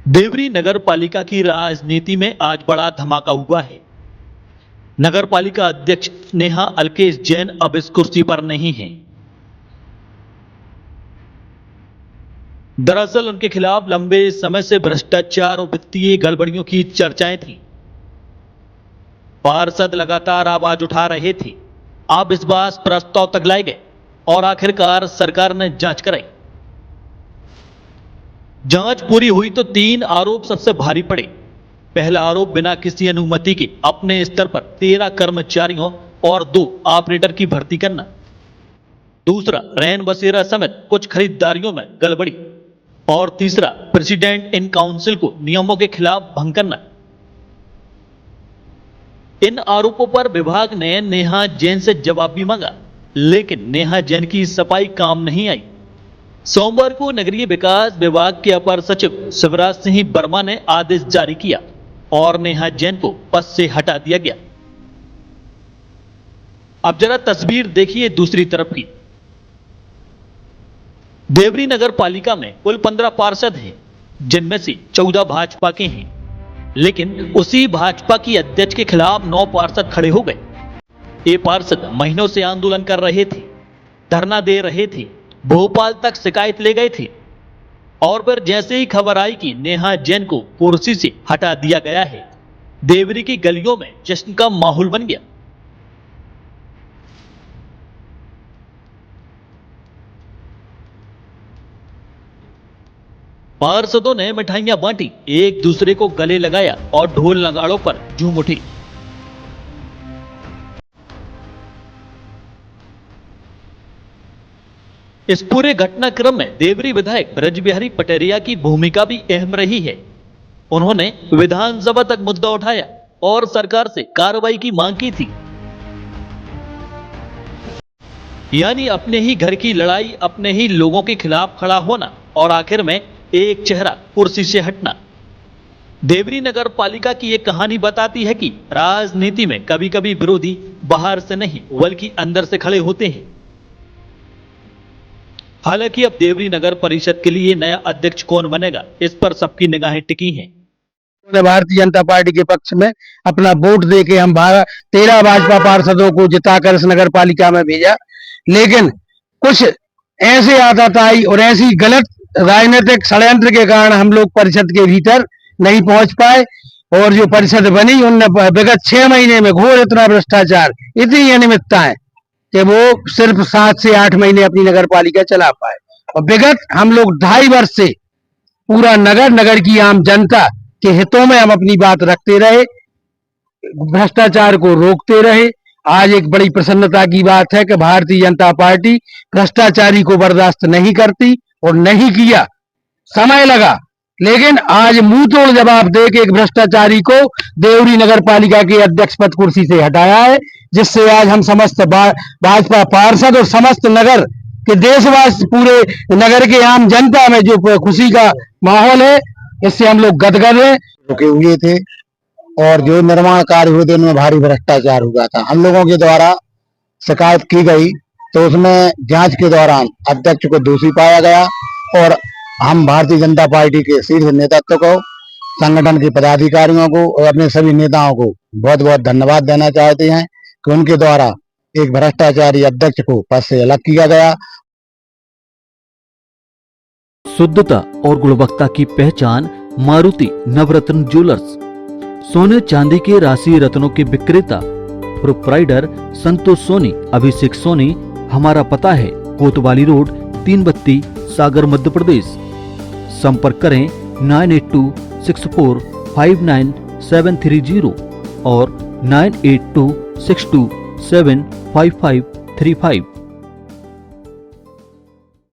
देवरी नगर पालिका की राजनीति में आज बड़ा धमाका हुआ है। नगर पालिका अध्यक्ष नेहा अल्केश जैन अब इस कुर्सी पर नहीं हैं। दरअसल उनके खिलाफ लंबे समय से भ्रष्टाचार और वित्तीय गड़बड़ियों की चर्चाएं थीं। पार्षद लगातार आवाज उठा रहे थे। अब इस बात प्रस्ताव तक लाए गए और आखिरकार सरकार ने जांच कराई। जांच पूरी हुई तो 3 आरोप सबसे भारी पड़े। पहला आरोप बिना किसी अनुमति के अपने स्तर पर 13 कर्मचारियों और 2 ऑपरेटर की भर्ती करना। दूसरा, रैन बसेरा समेत कुछ खरीदारियों में गड़बड़ी। और तीसरा, प्रेसिडेंट इन काउंसिल को नियमों के खिलाफ भंग करना। इन आरोपों पर विभाग ने नेहा जैन से जवाब भी मांगा, लेकिन नेहा जैन की सफाई काम नहीं आई। सोमवार को नगरीय विकास विभाग के अपर सचिव शिवराज सिंह वर्मा ने आदेश जारी किया और नेहा जैन को पद से हटा दिया गया। अब जरा तस्वीर देखिए दूसरी तरफ की। देवरी नगर पालिका में कुल 15 पार्षद हैं, जिनमें से 14 भाजपा के हैं, लेकिन उसी भाजपा की अध्यक्ष के खिलाफ 9 पार्षद खड़े हो गए। ये पार्षद महीनों से आंदोलन कर रहे थे, धरना दे रहे थे, भोपाल तक शिकायत ले गए थे और फिर जैसे ही खबर आई कि नेहा जैन को कुर्सी से हटा दिया गया है, देवरी की गलियों में जश्न का माहौल बन गया। पार्षदों ने मिठाइयां बांटी, एक दूसरे को गले लगाया और ढोल नगाड़ों पर झूम उठी। इस पूरे घटनाक्रम में देवरी विधायक ब्रज बिहारी पटेरिया की भूमिका भी अहम रही है। उन्होंने विधानसभा तक मुद्दा उठाया और सरकार से कार्रवाई की मांग की थी। यानी अपने ही घर की लड़ाई, अपने ही लोगों के खिलाफ खड़ा होना और आखिर में एक चेहरा कुर्सी से हटना। देवरी नगर पालिका की यह कहानी बताती है कि राजनीति में कभी कभी विरोधी बाहर से नहीं बल्कि अंदर से खड़े होते हैं। हालांकि अब देवरी नगर परिषद के लिए नया अध्यक्ष कौन बनेगा, इस पर सबकी निगाहें टिकी हैं। भारतीय जनता पार्टी के पक्ष में अपना वोट देके हम 13 भाजपा पार्षदों को जिताकर इस नगर पालिका में भेजा, लेकिन कुछ ऐसे आताताई और ऐसी गलत राजनीतिक षड्यंत्र के कारण हम लोग परिषद के भीतर नहीं पहुंच पाए और जो परिषद बनी उनने विगत 6 महीने में घोर इतना भ्रष्टाचार, इतनी अनियमितता है कि वो सिर्फ 7 से 8 महीने अपनी नगर पालिका चला पाए। और विगत हम लोग 2.5 वर्ष से पूरा नगर की आम जनता के हितों में हम अपनी बात रखते रहे, भ्रष्टाचार को रोकते रहे। आज एक बड़ी प्रसन्नता की बात है कि भारतीय जनता पार्टी भ्रष्टाचारी को बर्दाश्त नहीं करती और नहीं किया। समय लगा, लेकिन आज मुंह तोड़ जवाब दे के एक भ्रष्टाचारी को देवरी नगर पालिका के अध्यक्ष पद कुर्सी से हटाया है, जिससे आज हम समस्त भाजपा पार्षद और समस्त नगर के देशवासी, पूरे नगर के आम जनता में जो खुशी का माहौल है, इससे हम लोग गदगद हैं। रुके हुए थे और जो निर्माण कार्य हुए थे उनमें भारी भ्रष्टाचार हुआ था। हम लोगों के द्वारा शिकायत की गई तो उसमें जांच के दौरान अध्यक्ष को दोषी पाया गया और हम भारतीय जनता पार्टी के शीर्ष नेतृत्व को, संगठन के पदाधिकारियों को और अपने सभी नेताओं को बहुत बहुत धन्यवाद देना चाहते हैं कि उनके द्वारा एक भ्रष्टाचारी अध्यक्ष को पद से अलग किया गया। शुद्धता और गुणवत्ता की पहचान मारुति नवरत्न ज्वेलर्स। सोने चांदी के राशि रत्नों के विक्रेता प्रोप्राइटर संतोष सोनी, अभिषेक सोनी। हमारा पता है कोतवाली रोड, 3 बत्ती, सागर, मध्य प्रदेश। संपर्क करें 9826459730 और 9826275535।